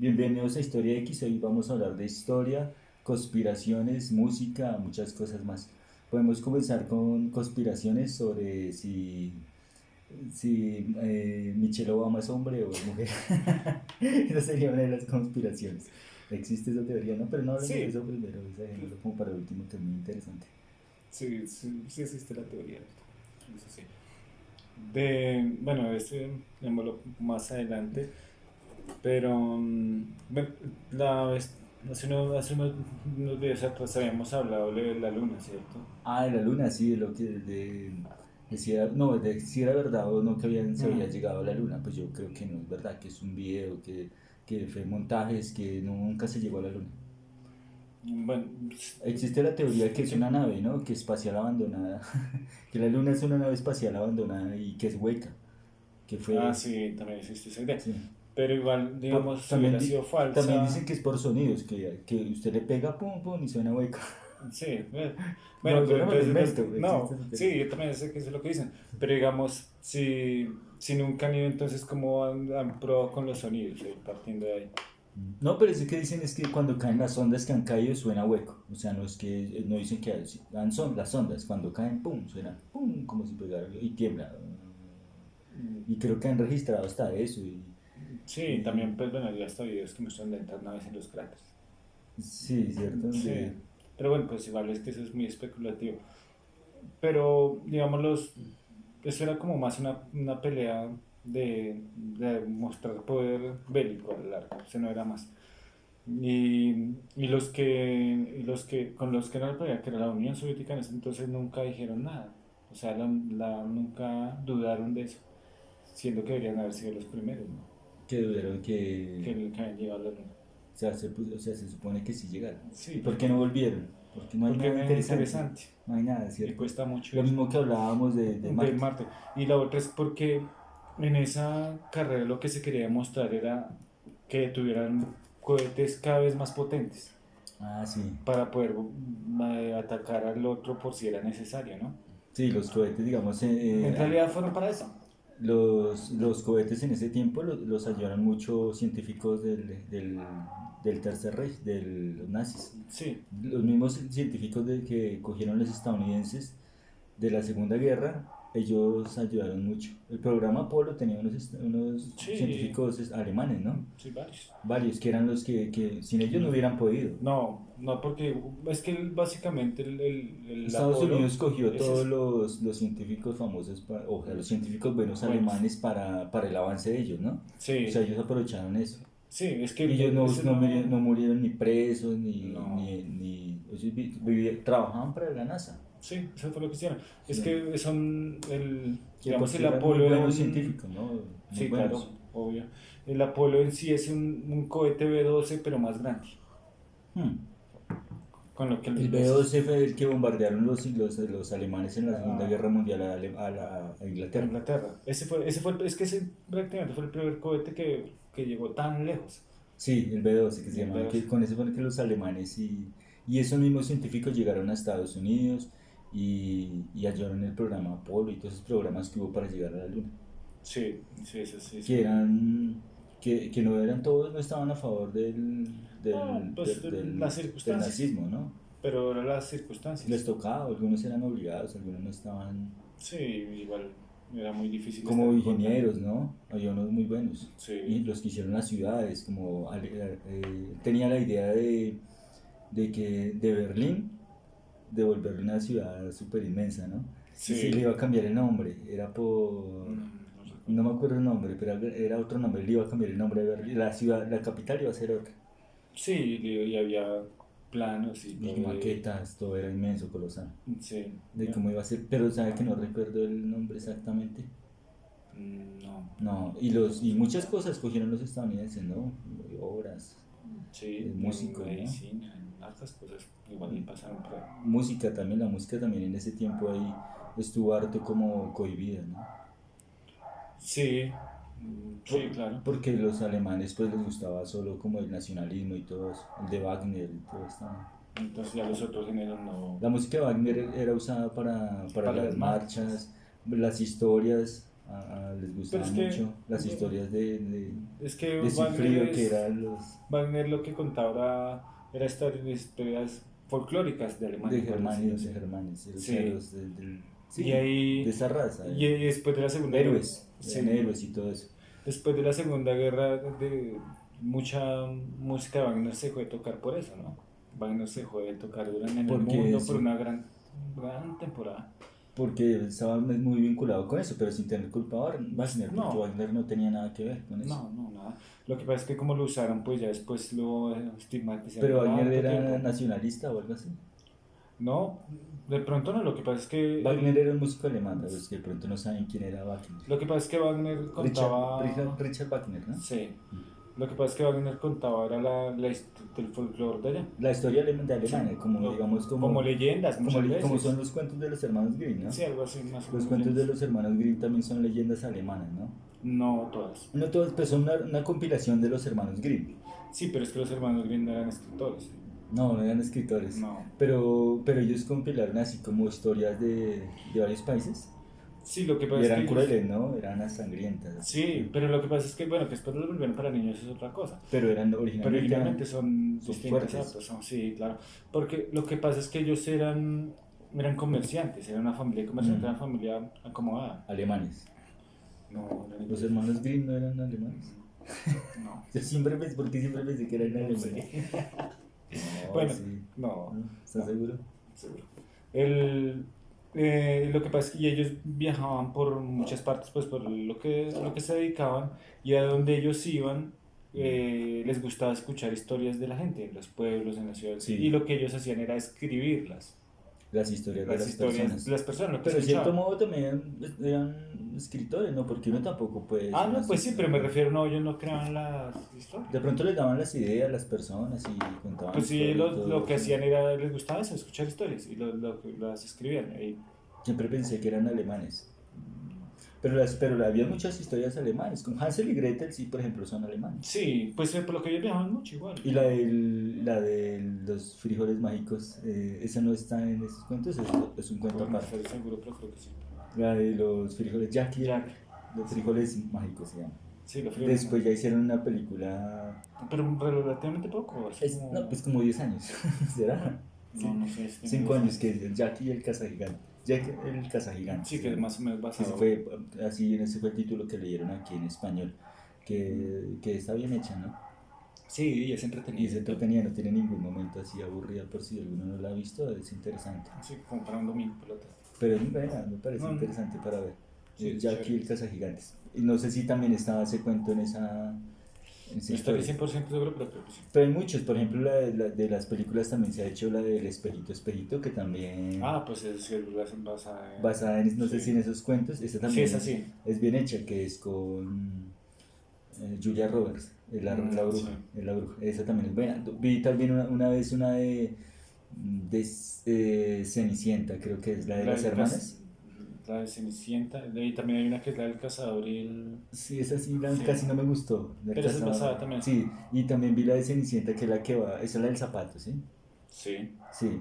Bienvenidos a Historia X. Hoy vamos a hablar de historia, conspiraciones, música, muchas cosas más. Podemos comenzar con conspiraciones sobre si Michelle Obama es hombre o es mujer. Esa sería una de las conspiraciones. Existe esa teoría, ¿no? Pero no hablemos de Sí, eso primero, esa dejémoslo como para el último, que es muy interesante. sí existe la teoría. Eso sí. Bueno, démoslo más adelante. Pero, bueno, hace unos días atrás habíamos hablado de la luna, ¿cierto? Ah, de la luna, sí, de lo que decía, no, de si era verdad o no que se había Mm, llegado a la luna, pues yo creo que no es verdad, que es un video, que fue montajes, que nunca se llegó a la luna. bueno, Existe la teoría que es sí. una nave, ¿no? Que espacial abandonada, que la luna es una nave espacial abandonada y que es hueca, que Ah, fue, sí, también existe esa idea. sí. Pero igual, digamos, si También, hubiera sido también dicen falsa. que es por sonidos, que usted le pega pum pum y suena hueca. Sí, bueno, No, yo pero no me lo entonces, invento, existe no, esa teoría. sí, yo también sé que eso es lo que dicen, pero digamos, si nunca han ido, entonces, ¿cómo han probado con los sonidos? Partiendo de ahí. No, pero es que dicen es que cuando caen las ondas que han caído suena hueco. O sea, no es que no dicen que las ondas cuando caen, pum, suena pum, como si pegara y tiembla. Mm, Y creo que han registrado hasta eso. Sí, Y también, pues bueno, yo hasta videos que muestran lentas naves en los cráteres. sí, cierto, Sí, donde pero bueno, pues igual es que eso es muy especulativo. Pero, digamos, eso era como más una pelea de mostrar poder bélico a lo largo, eso no era más. Con los que era la pelea, que era la Unión Soviética en ese entonces, nunca dijeron nada. O sea, nunca dudaron de eso, siendo que deberían haber sido los primeros, ¿no? que dudaron Que habían llegado a la Luna. o sea, se supone que sí llegaron. ¿Y Sí, por qué no porque, volvieron? Porque no hay porque nada no era interesante. interesante No hay nada, y ¿cierto? cuesta mucho Lo ir mismo que hablábamos de del Marte. Marte. Y la otra es porque en esa carrera lo que se quería demostrar era que tuvieran cohetes cada vez más potentes Ah, sí. para poder atacar al otro por si era necesario, ¿no? Sí, los cohetes, digamos, En realidad fueron para eso. los cohetes en ese tiempo los ayudaron muchos científicos del Tercer Reich, de los nazis. Sí, Los mismos científicos que cogieron los estadounidenses de la Segunda Guerra, ellos ayudaron mucho. El programa Apolo tenía unos sí, científicos alemanes, ¿no? sí, varios. Varios, que eran los que sin ellos no hubieran podido. No, no, porque es que básicamente el Estados Apolo Unidos cogió es todos eso. los científicos famosos, o sea, los científicos buenos Buenos. alemanes para el avance de ellos, ¿no? O sea, Sí, ellos aprovecharon eso. sí, es que Y ellos ese no no. murieron ni presos, No. ellos trabajaban para la NASA. Sí, eso fue lo que hicieron. Es Sí. que Que por digamos, si el eran muy Apolo era buenos un. científicos, ¿no? Muy Sí, claro, buenos. obvio. El Apolo en sí es un cohete B-12 pero más grande. Hmm. Con lo que El los. B-12 fue el que bombardearon los alemanes en la Segunda Guerra A, Mundial a a Inglaterra. Inglaterra. Es que ese prácticamente fue el primer cohete que llegó tan lejos. Sí, el B-12 que se El llamaba, B-12. que con eso fue que los alemanes y esos mismos científicos llegaron a Estados Unidos y ayudaron el programa Apolo y todos esos programas que hubo para llegar a la Luna. Sí, sí, eso sí Que son. eran, que no eran todos, no estaban a favor No, pues las del circunstancias. nazismo, ¿no? Pero eran las Les circunstancias. tocaba, algunos eran obligados, algunos no estaban Sí, igual era muy difícil estar como en contra. ingenieros, ¿no? Había unos muy buenos. Y Sí, los que hicieron las ciudades, como tenía la idea de Berlín devolverle una ciudad súper inmensa, ¿no? Y se le sí. iba a cambiar el nombre, era No no recuerdo. me acuerdo el nombre, pero era otro nombre, le iba a cambiar el nombre de Berlín, la ciudad, la capital iba a ser otra. Sí, y había planos y Y todo de. maquetas, todo era inmenso, colosal, Sí, de cómo iba a ser, pero sabe que no recuerdo el nombre exactamente. no. No, y muchas cosas cogieron los estadounidenses, ¿no? Obras, Sí, en músicos, ¿no? medicina, en hartas cosas. Igual y pasaron por ahí. Música también, la música también en ese tiempo ahí estuvo harto como cohibida, ¿no? Sí, Por- sí, claro. porque los alemanes pues les gustaba solo como el nacionalismo y todo eso, el de Wagner y todo esto. Entonces ya los otros géneros no. La música de Wagner era usada para Para el las desmadre, pues. marchas, las historias. les Pero gustaban es que, mucho las historias es que de Sigfrido, que es, eran los Wagner lo que contaba era historias folclóricas de Alemania, por decirlo así. De Germanes, o sea, Sí, sí, y de ahí, esa raza, y después de la Segunda Guerra, héroes, eran sí, héroes y todo eso. después de la Segunda Guerra, mucha música de Wagner se dejó de tocar por eso, ¿no? Wagner se dejó de tocar en el Porque mundo por sí, una gran temporada. porque estaba muy vinculado con eso, pero sin tener culpa a Wagner, porque No, Wagner no tenía nada que ver con eso. no, nada. Lo que pasa es que como lo usaron, pues ya después lo estigmatizaron Pero por Wagner harto era tiempo. nacionalista o algo así. No, de pronto no, lo que pasa es que Wagner era un músico alemán, a los que de pronto no saben quién era Wagner. lo que pasa es que Wagner contaba, Richard Wagner, ¿no? sí, lo que pasa es que Wagner contaba era del folclore de allá. La historia de Alemania, como No, digamos, como leyendas muchas como veces. son los cuentos de los hermanos Grimm, ¿no? Sí, algo así, más o Los menos. cuentos de los hermanos Grimm también son leyendas alemanas, ¿no? No todas. No todos, pues son una compilación de los hermanos Grimm. Sí, pero es que los hermanos Grimm no eran escritores. No, no eran escritores, No. pero ellos compilaron así como historias de varios países Sí, lo que y pasa es que eran ellos... crueles, ¿no? Eran sangrientas. Sí, pero lo que pasa es que, bueno, que después los volvieron para niños es otra cosa. Pero eran Pero originalmente originalmente son son distintos fuertes. actos, sí, claro. Porque lo que pasa es que ellos eran comerciantes, eran una familia comerciante, una familia acomodada. Alemanes. No, eran Los ingleses. hermanos Grimm no eran alemanes. No, Yo siempre pensé, porque siempre pensé que eran no alemanes. sé. No, Bueno, sí. no, ¿Estás no, seguro? seguro. Lo que pasa es que ellos viajaban por muchas partes, pues por lo que se dedicaban y a donde ellos iban, les gustaba escuchar historias de la gente, en los pueblos, en las ciudades. Sí. Y lo que ellos hacían era escribirlas, Las historias de las las historias personas. de las personas, lo que Pero de cierto escuchaban. modo también eran escritores, ¿no? Porque uno tampoco puede Ah, decir no, más pues sí, pero me refiero, no, ellos no creaban las historias. De pronto les daban las ideas a las personas y contaban Pues sí, historias y todo lo que eso. hacían era, les gustaba eso, escuchar historias y las escribían. Y Siempre pensé que eran alemanes. Pero había muchas historias alemanes. Con Hansel y Gretel, sí, por ejemplo, son alemanes. sí, pues por lo que ellos viajaban mucho igual. Y la de los frijoles mágicos, esa no está en esos cuentos, es un cuento Bueno, no aparte. estoy seguro, pero creo que sí. La de los frijoles Jackie, Jack. los frijoles mágicos se llama. Sí, lo frío. Después ya hicieron una película, Pero relativamente poco. Así como... no, pues como 10 años, ¿será? No, no sé. 5 años, que es Jackie y el cazagigante. Jack el cazagigante. Sí, que es más o menos Ese basado. fue, así, ese fue el título que leyeron aquí en español, que está bien hecha, ¿no? Sí, y es Y es entretenido. entretenida, no tiene ningún momento así aburrida, por si alguno no la ha visto, es interesante. Sí, como para un domingo, pelota. Pero es muy buena, me parece No, no. interesante para ver. Sí, es Jackie chévere. el cazagigantes. Y no sé si también estaba ese cuento en esa No estaría historia. 100% seguro, pero creo que sí. Pero hay muchos, por ejemplo, de las películas también se ha hecho la del espejito, espejito, que también Ah, pues es que lo hacen basada en... basada en, no sé sí. si en esos cuentos, esta Sí, también es así. es bien hecha, que es con Julia Roberts, la bruja, Sí. la bruja, esa también es buena. Vi también una vez una de Cenicienta, creo que es la de La las del hermanas. La de Cenicienta. Y también hay una que es la del cazador y el... Sí, esa sí, Sí. casi no me gustó. La Pero esa es Casa- basada también. Sí, y también vi la de Cenicienta, que es la que va, esa es la del zapato, ¿sí? Sí. Sí,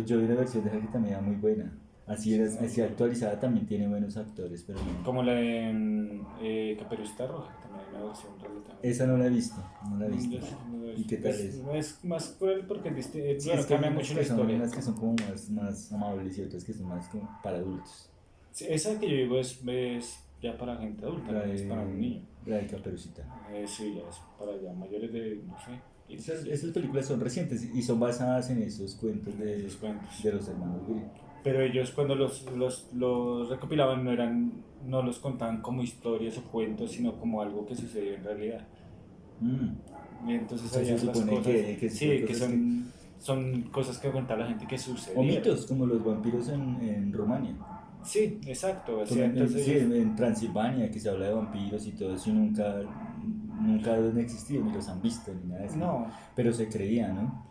yo vi una versión de esa que también era muy buena. Así, así actualizada también tiene buenos actores, pero no. Como la de Caperucita Roja, que también hay una versión relativamente. Esa no la he visto, no la he visto. Yo sí, no lo he ¿Y visto. qué tal es? Es más cruel porque Sí, bueno, es que hay cambia unas mucho la que son, historia. unas que son como más amables y otras que son más como para adultos. Sí, esa que yo digo es ya para gente adulta, La no es para un niño. de Caperucita. Sí, ya es para ya mayores de, no sé, Esas películas son recientes y son basadas en esos cuentos los cuentos. de los hermanos Grimm. Pero ellos cuando los recopilaban no los contaban como historias o cuentos, sino como algo que sucedió en realidad. Y entonces O sea, se había las supone cosas, que sí, son que cosas son cosas que cuenta la gente que o sucedieron. mitos como los vampiros en Rumania. Sí, exacto. Como Entonces sí, ellos, en Transilvania, que se habla de vampiros y todo eso, y nunca han existido, ni los han visto, ni nada de eso. no, Pero se creía, ¿no?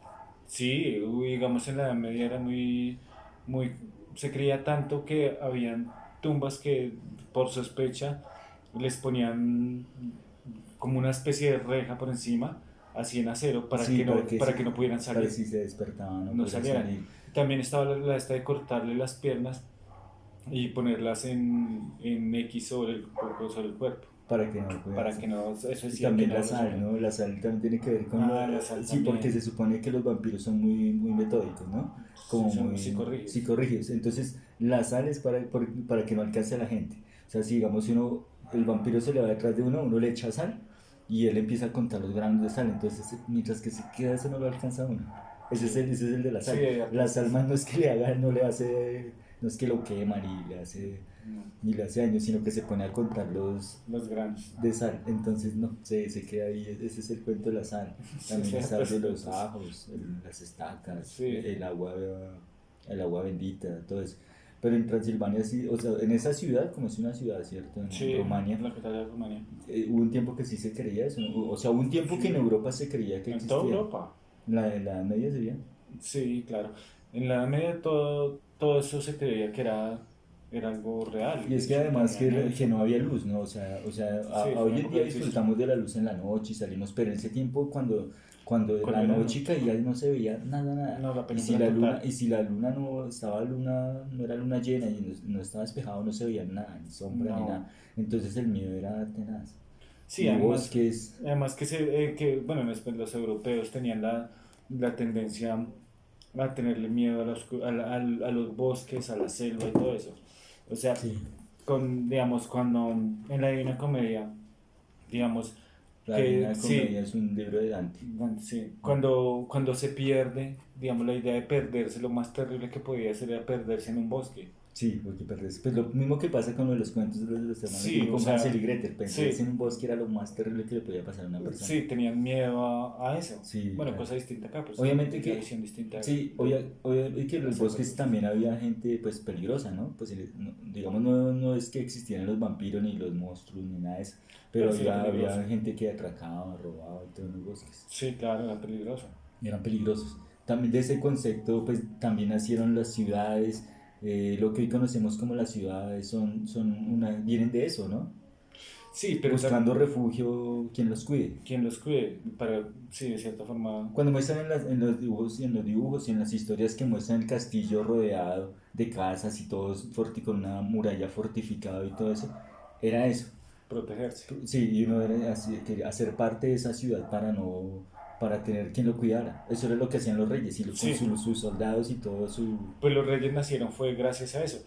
sí, digamos en la Edad Media era muy, se creía tanto que habían tumbas que por sospecha les ponían como una especie de reja por encima, así en acero, para Sí, que no, para sí, que no pudieran para salir, si se despertaban, no no podían salieran. salir. También estaba la esta de cortarle las piernas y ponerlas en X sobre el cuerpo, para que no para puedas. que no, eso Y decía que también no la lo sal, supieran. ¿no? La sal también tiene que ver con Ah, la sal sí, porque se también. supone que los vampiros son muy, muy metódicos, ¿no? Sí, Como son muy psicorrígidos. psicorrígidos. Entonces, la sal es para que no alcance a la gente. O sea, si digamos si uno, el vampiro se le va detrás de uno, uno le echa sal y él empieza a contar los granos de sal. Entonces, mientras que se queda, eso no lo alcanza a uno. Sí, Ese es el de la sí, sal. hay La hartas sal cosas. más no es que le haga, no le hace, no es que lo queman y le hace, No, ni le hace daño, sino que se pone a contar los los granos. de sal, entonces no, se queda ahí, ese es el cuento de la sal, Sí, también sí, la sal hartas de los cosas. ajos, las estacas, Sí, el agua bendita, todo eso. Pero en Transilvania sí, o sea, en esa ciudad, como es una ciudad, ¿cierto? En sí, Rumania, la capital de Rumania. hubo un tiempo que sí se creía eso, ¿no? O sea, hubo un tiempo que en Sí, Europa se creía que en toda existía, Europa. la Edad Media sería. Sí, claro. En la Edad Media todo eso se creía que era algo real y Y de es que hecho además tenían que eso. no había luz, ¿no? O sea Sí, fue una hoy en época día difícil. disfrutamos de la luz en la noche y salimos, pero en ese tiempo cuando Cuando la era noche noche. caía no se veía nada, nada. No, la Y si penumbra la luna, total. y si la luna no estaba no era luna llena y no estaba despejado, no se veía nada, ni sombra, ni No. nada. Entonces el miedo era tenaz. Sí, Y además, bosques, además bueno, los europeos tenían la tendencia a tenerle miedo a los bosques, a la selva y todo eso. O sea, sí, digamos, cuando en la Divina Comedia, digamos, la que Divina sí, Comedia es un libro de Dante. sí, cuando se pierde, digamos, la idea de perderse, lo más terrible que podía ser era perderse en un bosque. Sí, porque perderse. Pues lo mismo que pasa con lo de los cuentos de los hermanos Sí, Grimm o con Hansel y sea, Gretel. Perderse sí, en un bosque era lo más terrible que le podía pasar a una persona. sí, tenían miedo a eso. Sí, Bueno, claro. cosa distinta acá, pues Obviamente la que, visión distinta sí, obviamente que en la los selva y bosques todo eso. también había gente pues peligrosa, ¿no? Pues digamos, no es que existieran los vampiros ni los monstruos ni nada de eso, pero Pero sí era había peligroso. gente que atracaba, robaba y todo en los bosques. Sí, claro, era peligroso. Y eran peligrosos. También de ese concepto pues también nacieron las ciudades, lo que hoy conocemos como las ciudades vienen de eso, ¿no? Sí, pero Buscando refugio, quien los cuide. quien los cuide, sí, de cierta forma. Cuando muestran en los dibujos y en las historias que muestran el castillo rodeado de casas y todo con una muralla fortificada y todo eso, era eso. Protegerse. Sí, y uno era quería hacer parte de esa ciudad para tener quien lo cuidara. Eso era lo que hacían los reyes y con Sí, sus soldados y todo su... pues los reyes nacieron fue gracias a eso,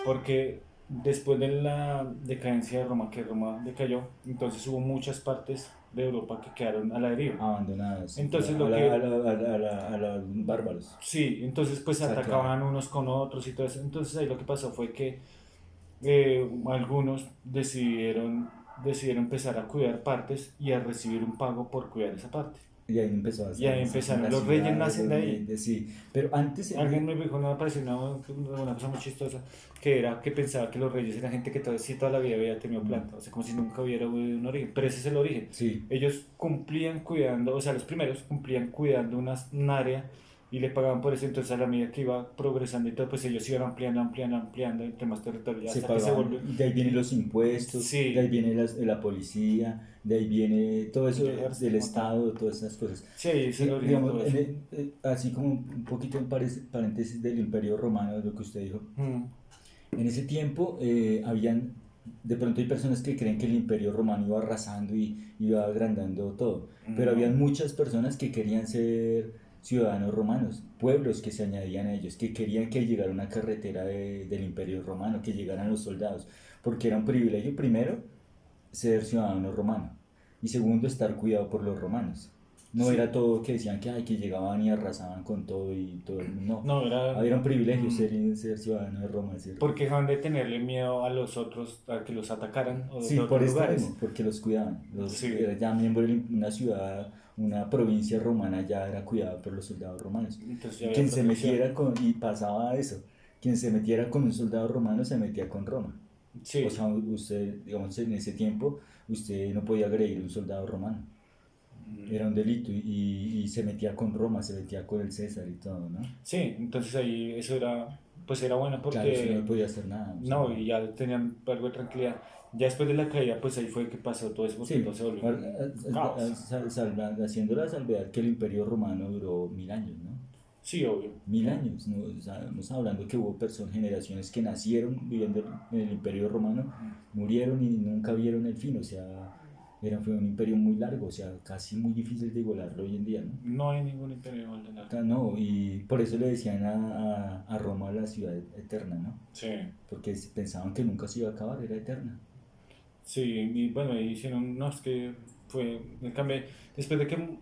porque después de la decadencia de Roma, que Roma decayó, entonces hubo muchas partes de Europa que quedaron a la deriva. abandonados, sí, Entonces lo que, a los bárbaros. sí, entonces pues Saqueaban. atacaban unos con otros y todo eso. Entonces ahí lo que pasó fue que algunos decidieron empezar a cuidar partes y a recibir un pago por cuidar esa parte. Y ahí empezó a Y ahí nacer como empezaron, las los reyes ciudades, nacen los de ahí. medios, sí. Pero antes, Alguien me dijo, no me pareció una cosa muy chistosa, que era que pensaba que los reyes eran gente que sí, toda la vida había tenido plata, o sea, como si nunca hubiera habido un origen, pero ese es el origen. sí, Ellos cumplían cuidando, o sea, los primeros cumplían cuidando un área y le pagaban por eso, entonces a la medida que iba progresando y todo, pues ellos iban ampliando entre más territorio, se hasta que se pagaban, volvió, y de ahí vienen los impuestos, de ahí sí, viene la policía, de ahí viene todo eso el ejército del como tal. Estado, todas esas cosas. Sí, ahí es el origen de Digamos, todo eso. así como un poquito en paréntesis del Imperio Romano, de lo que usted dijo, Mm, en ese tiempo de pronto hay personas que creen que el Imperio Romano iba arrasando y iba agrandando todo, pero no, habían muchas personas que querían ser ciudadanos romanos, pueblos que se añadían a ellos, que querían que llegara una carretera del Imperio Romano, que llegaran los soldados, porque era un privilegio primero ser ciudadano romano y segundo estar cuidado por los romanos. No era sí, todo que decían que llegaban y arrasaban con todo y todo, no. no, Era un privilegio mm, ser ciudadano de Roma, ¿cierto? porque dejaban de tenerle miedo a los otros, a que los atacaran o de Sí, otros por esto lugares. mismo, porque los cuidaban. Sí, Era ya miembro de una ciudad, una provincia romana ya era cuidada por los soldados romanos. entonces ya Y había quien se protección. metiera y pasaba eso, quien se metiera con un soldado romano se metía con Roma. O Sí, sea, usted, digamos, en ese tiempo, usted no podía agredir a un soldado romano. mm, Era un delito y se metía con Roma, se metía con el César y todo, ¿no? sí, entonces ahí eso era, pues era bueno Claro, eso no porque, podía hacer nada. O sea, no, y ya tenían algo de tranquilidad. Ya después de la caída, pues ahí fue que pasó todo eso, porque todo sí, se volvió un caos. haciendo la salvedad que el Imperio Romano duró 1000 años, ¿no? Sí, obvio. 1000 años, ¿no? O sea, estamos hablando que hubo personas, generaciones que nacieron viviendo en el Imperio Romano, murieron y nunca vieron el fin, o sea, fue un imperio muy largo, o sea, casi muy difícil de igualarlo hoy en día, ¿no? No hay ningún imperio Valdenar. No, y por eso le decían a Roma la ciudad eterna, ¿no? Sí, Porque pensaban que nunca se iba a acabar, era eterna. sí, y bueno, y hicieron, no, es que fue, en cambio, después de que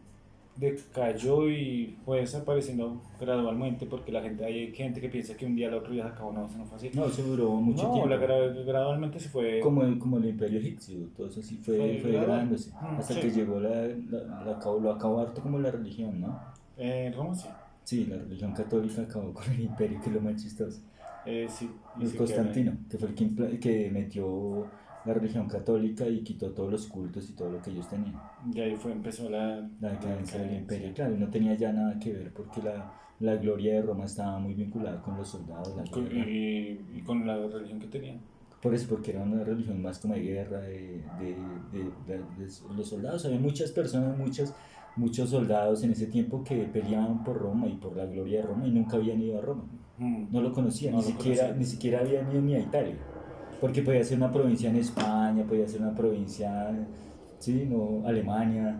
decayó y fue desapareciendo gradualmente, porque hay gente que piensa que un día al otro ya se acabó, no, eso no fue así. No, eso duró mucho No, tiempo, gradualmente se fue, como el imperio egipcio, todo eso sí fue, fue fue gradual. degradándose, hasta que Sí, llegó lo acabó harto como la religión, ¿no? Roma sí. Sí, la religión católica acabó con el imperio, que es lo más chistoso. Sí, y El se quedaron ahí. Constantino, que fue el que metió la religión católica y quitó todos los cultos y todo lo que ellos tenían. Y ahí empezó La la decadencia del imperio, decadencia. claro, no tenía ya nada que ver porque la gloria de Roma estaba muy vinculada con los soldados, la guerra. Y con la religión que tenían. Por eso, porque era una religión más como de guerra, de los soldados. Había muchas personas, muchos soldados en ese tiempo que peleaban por Roma y por la gloria de Roma y nunca habían ido a Roma. No lo conocían, No lo conocía. ni siquiera habían ido ni a Italia. Porque podía ser una provincia en España, podía ser una provincia, sí, no, Alemania.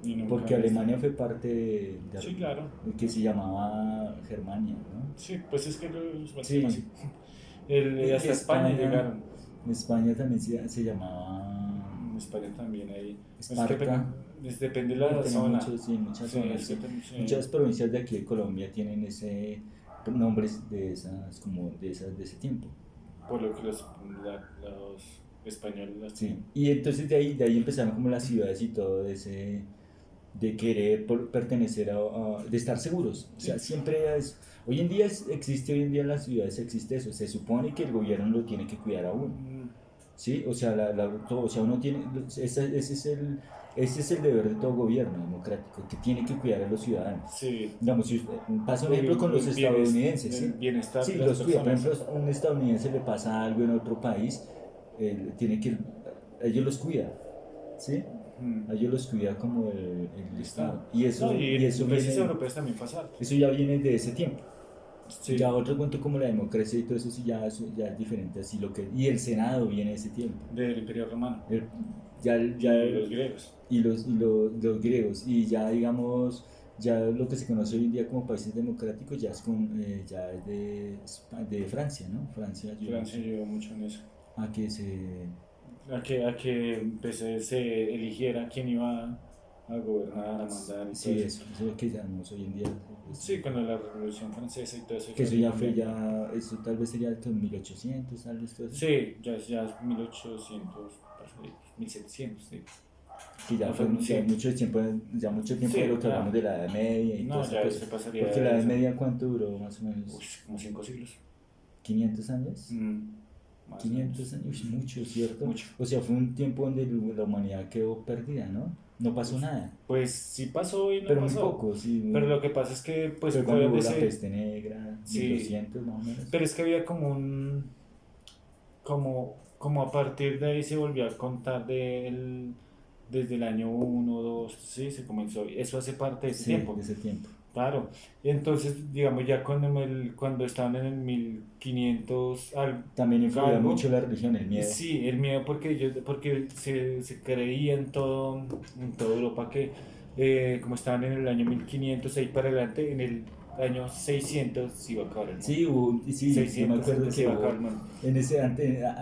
Y nunca Porque había estado. Alemania fue parte Sí, claro. que se llamaba Germania, ¿no? Sí, pues es que los balsemas Sí, así. y Hasta España España, llegaron. España también se llamaba En España también ahí. Es que Esparta. depende de Bueno, la tenía zona. sí, muchas Sí, zonas, es que sí. sí. Muchas provincias de aquí de Colombia tienen ese nombres de esas, como de ese tiempo. Por lo que los españoles las Sí. tienen. Y entonces de ahí empezaron como las ciudades y todo de querer pertenecer de estar seguros. O sea, Sí. siempre hoy en día existe, hoy en día en las ciudades existe eso. Se supone que el gobierno lo tiene que cuidar a uno. Mm, ¿Sí? O sea, o sea, uno tiene, ese es el deber de todo gobierno democrático, que tiene que cuidar a los ciudadanos. sí. Digamos, pasa un ejemplo con los estadounidenses, ¿sí? El bienestar Sí, de las los cuida. Por personas. ejemplo, a un estadounidense le pasa algo en otro país, tiene que, ellos los cuida, ¿sí? Mm, A ellos los cuida como el el Estado. Estado. Y No, eso, y y eso en países viene, europeos también pasa harto. eso ya viene de ese tiempo. Sí, Ya otro cuento como la democracia y todo eso sí ya es diferente así y el Senado viene de ese tiempo. del Imperio Romano. El- ya, Y ya, los griegos. los griegos y ya digamos ya lo que se conoce hoy en día como países democráticos ya es de Francia, ¿no? Francia ayudó Francia mucho ayudó mucho en eso. a que se A que pues, se eligiera quién iba a gobernar, a mandar y todo sí, eso. eso es lo que llamamos hoy en día Sí, cuando la Revolución Francesa y todo eso. que Fue eso así ya fue cambiando. ya eso tal vez sería el 1800 tal vez todo eso, Sí, ya es 1800, 1700, sí. que ya No, fue sí, ya mucho tiempo de sí, lo que hablamos ya. de la Edad Media y No, todas esas ya cosas se pasaría porque la de Edad eso. Media cuánto duró más o menos Uy, como 5 siglos. 500 años. Más o 500 menos. años, mucho, ¿cierto? Mucho. O sea, fue un tiempo donde la humanidad quedó perdida, ¿no? No pasó nada. Pues sí pasó y no Pero muy pasó. poco, sí. Pero lo que pasa es que pues Fue fue cuando hubo donde la peste negra, Sí, 1200 más o menos. pero es que había como a partir de ahí se volvió a contar desde el año 1, 2, sí, se comenzó. Eso hace parte de ese Sí, tiempo. de ese tiempo. Claro. Y entonces, digamos, ya cuando estaban en el 1500 También influía algo, mucho la religión, el miedo. sí, el miedo porque se creía en toda Europa que como estaban en el año 1500 ahí para adelante, en el año 600 se iba a acabar el mundo. Sí, yo me 600 acuerdo antes se que iba a acabar hubo, el mundo.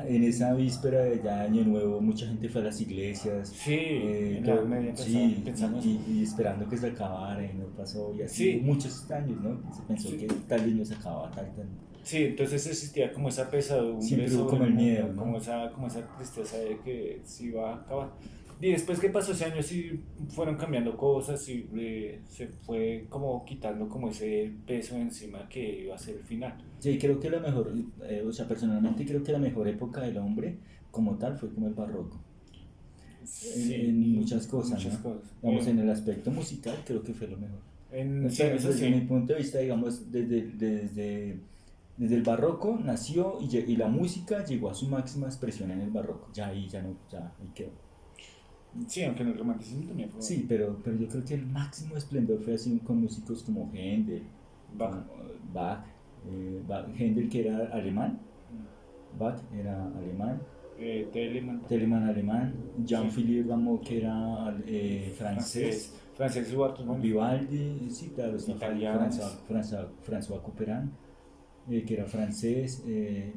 en esa víspera de ya Año Nuevo, mucha gente fue a las iglesias, Sí, en la Edad Media sí, pensamos. y esperando que se acabara y no pasó, y así Sí, hubo muchos años, ¿no? Se pensó sí, que tal año se acababa, tal. sí, entonces existía como esa pesadumbre Siempre hubo sobre como el el mundo, miedo, ¿no? como esa tristeza de que se iba a acabar. Y después que pasó ese año sí fueron cambiando cosas y se fue como quitando como ese peso encima que iba a ser el final. Sí, creo que la mejor, o sea, personalmente creo que la mejor época del hombre como tal fue como el barroco, Sí, en muchas cosas, muchas ¿no? cosas. Digamos, en el aspecto musical creo que fue lo mejor. Sí, eso Desde mi sí. punto de vista, digamos, desde el barroco nació y la música llegó a su máxima expresión en el barroco. Ya ahí, ya no, ya ahí quedó. Sí, aunque en el romanticismo también fue. Sí, pero yo creo que el máximo esplendor fue así con músicos como Händel, Bach. Bach, Händel, que era alemán, Bach era alemán, Telemann. Telemann alemán, Sí. Jean-Philippe Rameau, que era Francés. francés, Francés Duarte, bueno. Vivaldi, sí, claro, está Italianos. François Couperin, que era francés,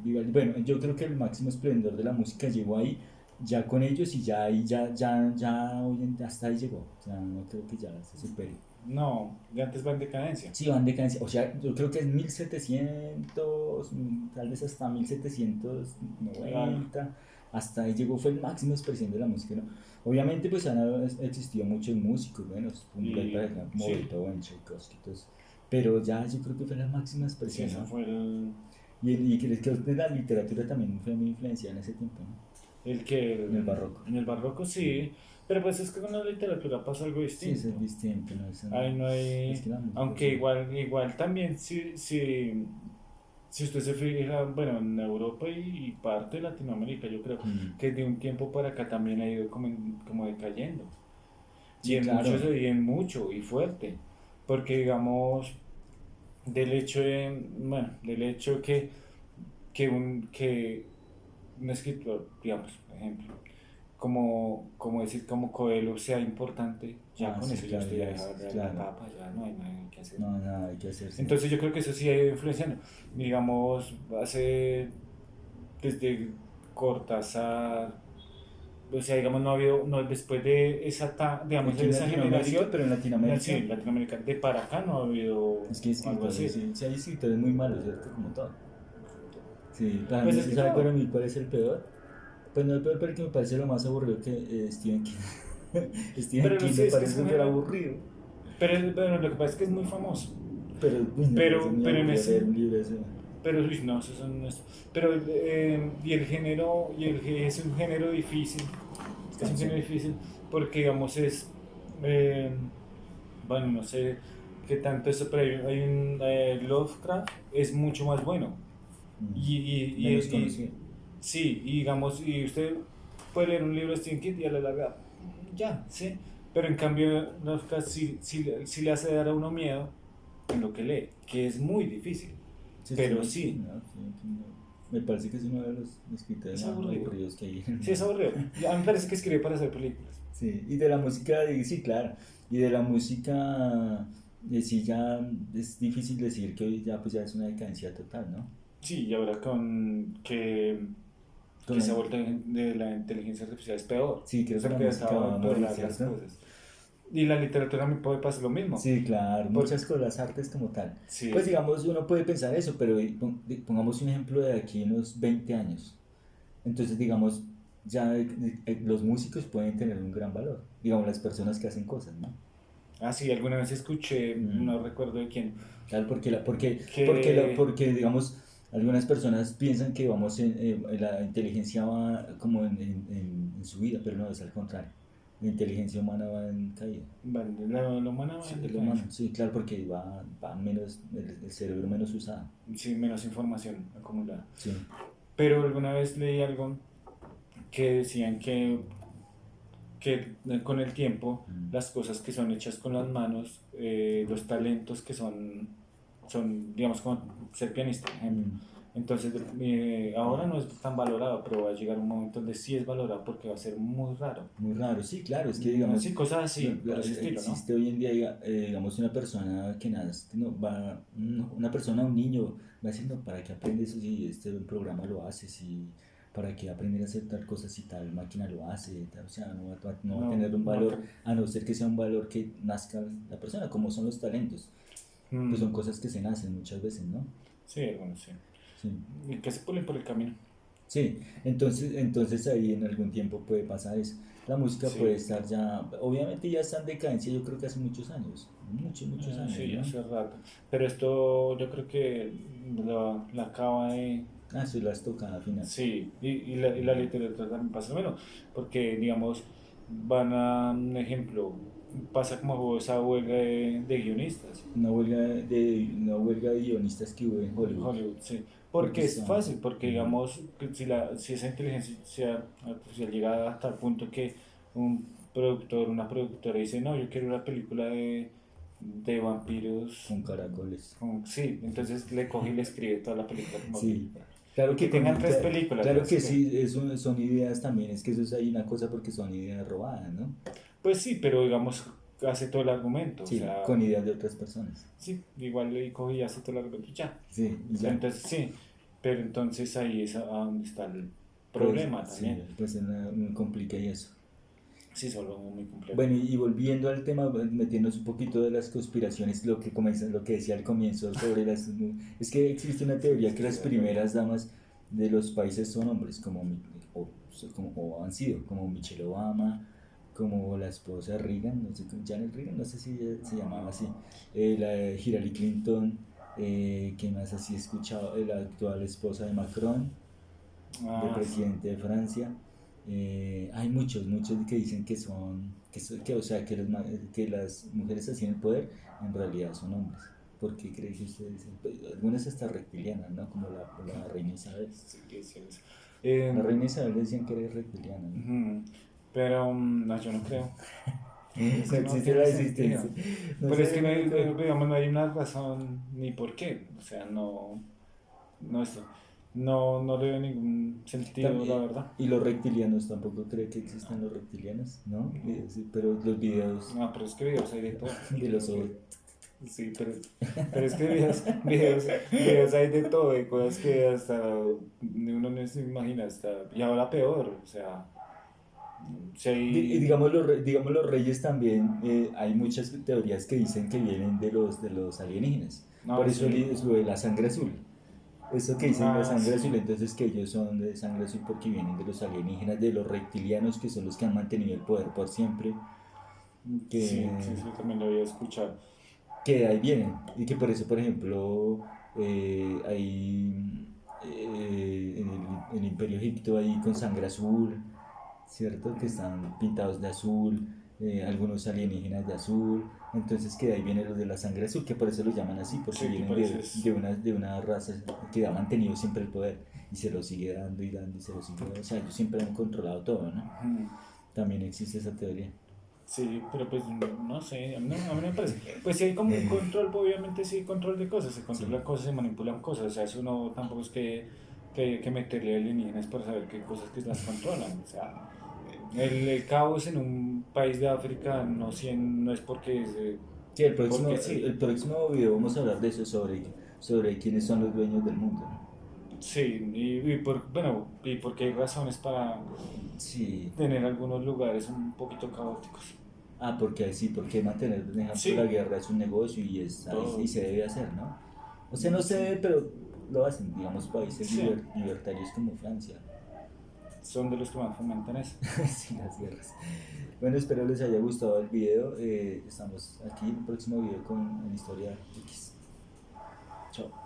Vivaldi. Bueno, yo creo que el máximo esplendor de la música llegó ahí, ya con ellos y ya ahí, hasta ahí llegó. O sea, no creo que ya se supere. No, ya antes va en decadencia. Sí, van decadencia. O sea, yo creo que es 1700, tal vez hasta Ah, 1790. Hasta ahí llegó, fue el máximo expresión de la música, ¿no? Obviamente, pues han existido muchos músicos, bueno, y como sí, Beethoven, Tchaikovsky, todos, pero ya yo creo que fue la máxima sí, expresión, eso ¿no? fue Y creo que la literatura también fue muy influenciada en ese tiempo, ¿no? el que En el barroco. en el barroco Sí, sí, pero pues es que con la literatura pasa algo sí, eso es distinto. distinto, ¿no? Eso Ahí no- no Es hay, que la música aunque sí. igual también si usted se fija, bueno, en Europa y parte de Latinoamérica, yo creo Mm. que de un tiempo para acá también ha ido como decayendo. Sí, claro. Y en mucho, y fuerte. Porque digamos, del hecho que un escritor, digamos, por ejemplo, como decir, como Coelho sea importante, ya Ah, con sí, eso ya claro, usted ya ya deja es, la claro. capa, ya no hay nada que hacer. No, nada, hay que hacerse. Entonces yo creo que eso sí ha ido influenciando. Digamos, desde Cortázar, o sea, digamos, no ha habido, no, después de digamos, Aquí de en esa Latinoamérica, generación, pero en no, Latinoamérica, sí, Latinoamérica, de para acá no ha habido es que hay algo escritores, así. sí, sí hay escritores muy malos, ¿cierto? Como todo. Sí, para Pues mí, es ¿sí que sabe todo. cuál es el peor? Pues no el peor, pero el que me parece lo más aburrido que Stephen King. Stephen Pero no King sé, me es que es parece un súper género, aburrido. pero lo que pasa es que es muy famoso. Pero, uy, me parece muy Pero en aburrido leer ese, un libro de ese. pero uy, no, eso son, pero, y el género, es un género difícil, es un género Canción. difícil porque, digamos, eh, bueno, no sé qué tanto eso, pero hay un, Lovecraft es mucho más bueno. Y, y, Menos y conocido. sí, y digamos, y usted puede leer un libro de Stephen King y a la larga, ya, sí. Pero en cambio, Lovecraft sí le hace dar a uno miedo en lo que lee, que es muy difícil. Sí, Pero Stephen King, sí, ¿no? Stephen King, no. Me parece que es uno de los escritores es más aburrido. aburridos que hay en el Sí, es mundo. aburrido. A mí me parece que escribe para hacer películas. Sí, y de la música, sí, claro. Y de la música, sí, ya es difícil decir que hoy ya, pues ya es una decadencia total, ¿no? Sí, y ahora Con que la- se ha vuelto de la inteligencia artificial es peor. sí, creo que Eso la que música acaba va de a morir, empeorar las ¿cierto? cosas. Y la literatura me puede pasar lo mismo. Sí, claro, Porque, muchas cosas, artes como tal. Pues sí, digamos, uno puede pensar eso, pero pongamos un ejemplo de aquí en unos 20 años. Entonces, digamos, ya los músicos pueden tener un gran valor. Digamos, las personas que hacen cosas, ¿no? sí, alguna vez escuché, Mm. no recuerdo de quién, Claro, que porque, digamos, algunas personas piensan que vamos la inteligencia va como en su vida, pero no, es al contrario. La inteligencia humana va en caída. bueno, la humana va Sí, en es lo humano, decadencia. sí, claro, porque va menos, el cerebro menos usado. Sí, menos información acumulada. Sí. Pero alguna vez leí algo que decían que con el tiempo Mm. las cosas que son hechas con las manos, los talentos que digamos, como ser pianista, por ejemplo. Mm. Entonces, ahora no es tan valorado, pero va a llegar un momento donde sí es valorado porque va a ser muy raro. Muy raro, sí, claro, es que digamos, Sí, cosas así, por ese estilo, ¿no? existe hoy en día, digamos, una persona que nace, una persona, un niño, va diciendo, ¿para qué aprende eso si este programa lo hace? Si, ¿para qué aprender a hacer tal cosa si tal máquina lo hace? O sea, no va a No, tener un no valor, a no ser que sea un valor que nazca la persona, como son los talentos, pues son cosas que se nacen muchas veces, ¿no? sí, bueno, sí. Sí. Y que se pulen por el camino. Sí, entonces ahí en algún tiempo puede pasar eso. La música puede Sí, estar ya, obviamente ya está en decadencia, yo creo que hace muchos años, muchos años, sí, ¿no? hace rato. Pero esto yo creo que la acaba de. Ah, eso lo has tocado al final. Sí, y la literatura también pasa lo mismo, porque digamos, van a un ejemplo, pasa como esa huelga de guionistas Una huelga de guionistas que hubo en en Hollywood, Hollywood, sí, porque porque es está, fácil, porque ujú, digamos, que si esa inteligencia artificial llega hasta el punto que un productor, una productora dice, no, yo quiero una película de vampiros. Con caracoles. Sí, entonces le coge y le escribe toda la película como Sí, película. claro Que que tengan tres películas, claro ¿no? que Es que, sí, son ideas también, es que eso es ahí una cosa porque son ideas robadas, ¿no? pues sí, pero digamos, hace todo el argumento, o Sí, sea, con ideas de otras personas. sí, igual le coge y hace todo el argumento y ya. Sí, y ya. Entonces, sí, pero entonces ahí es a donde está el Pues problema sí, también. pues complica y eso. Sí, se vuelve muy complejo. Bueno, y volviendo al tema, metiéndonos un poquito de las conspiraciones, lo que decía al comienzo sobre las... Es que existe una teoría que las primeras damas de los países son hombres, o han sido, como Michelle Obama, como la esposa de Reagan, no sé, Janet Reagan, no sé si se llamaba así, la de Hillary Clinton, ¿qué más así he escuchado? La actual esposa de Macron, del Ah, sí. presidente de Francia. Hay muchos que dicen que o sea, que las mujeres así en el poder en realidad son hombres. ¿Por qué cree que ustedes? Pues, algunas hasta reptilianas, ¿no? Como la reina Isabel. Sí, que sí, eso. La reina Isabel decían que era reptiliana, ¿no? Ujú. Pero no, yo no creo. Es No que no existe tiene la sentido. existencia. No Pero es sé, que no hay, marica. digamos, no hay una razón ni por qué. O sea, no, no le veo ningún sentido, la verdad. Y los reptilianos tampoco cree que existan los reptilianos, ¿no? Sí, pero los videos No, pero es que videos hay de todo. de los Creo que sí, pero es que videos hay de todo, de cosas que hasta uno no se imagina, hasta, y ahora peor, o sea, si Y hay, digamos digamos los reyes también, hay muchas teorías que dicen que vienen de los alienígenas. Por no, eso sí, es lo de la sangre azul. Eso que dicen la ah, sangre sí, azul, entonces que ellos son de sangre azul porque vienen de los alienígenas, de los reptilianos que son los que han mantenido el poder por siempre, que, sí, sí, sí, también lo había escuchado. que de ahí vienen. Y que por eso, por ejemplo, hay en el Imperio Egipto ahí con sangre azul, ¿cierto? Que están pintados de azul, algunos alienígenas de azul, entonces que de ahí viene lo de la sangre azul, que por eso lo llaman así, porque Sí, que vienen parece es, de una raza que ha mantenido siempre el poder y se lo sigue dando y dando y se lo sigue dando, o sea, ellos siempre han controlado todo, ¿no? ujú. También existe esa teoría. Sí, pero pues no sé, a mí no me parece. Pues sí hay como un control, pues, obviamente sí hay control de cosas, se Sí, controlan cosas, se manipulan cosas, o sea, eso no tampoco es que meterle alienígenas para saber qué cosas que las controlan, o sea, el caos en un país de África no es sí porque sí, el próximo video vamos a hablar de eso, sobre quiénes son los dueños del mundo, ¿no? sí, bueno, y porque hay razones para Sí, tener algunos lugares un poquito caóticos. ah, porque sí, porque mantener, por ejemplo, la Sí, guerra es un negocio y todo, se debe hacer, ¿no? O sea, no se sí, debe, pero lo hacen, digamos, países sí, libertarios como Francia. son de los que más fomentan eso. Sí, las guerras. Bueno, espero les haya gustado el video. Estamos aquí en el próximo video con en Historia X. Chao.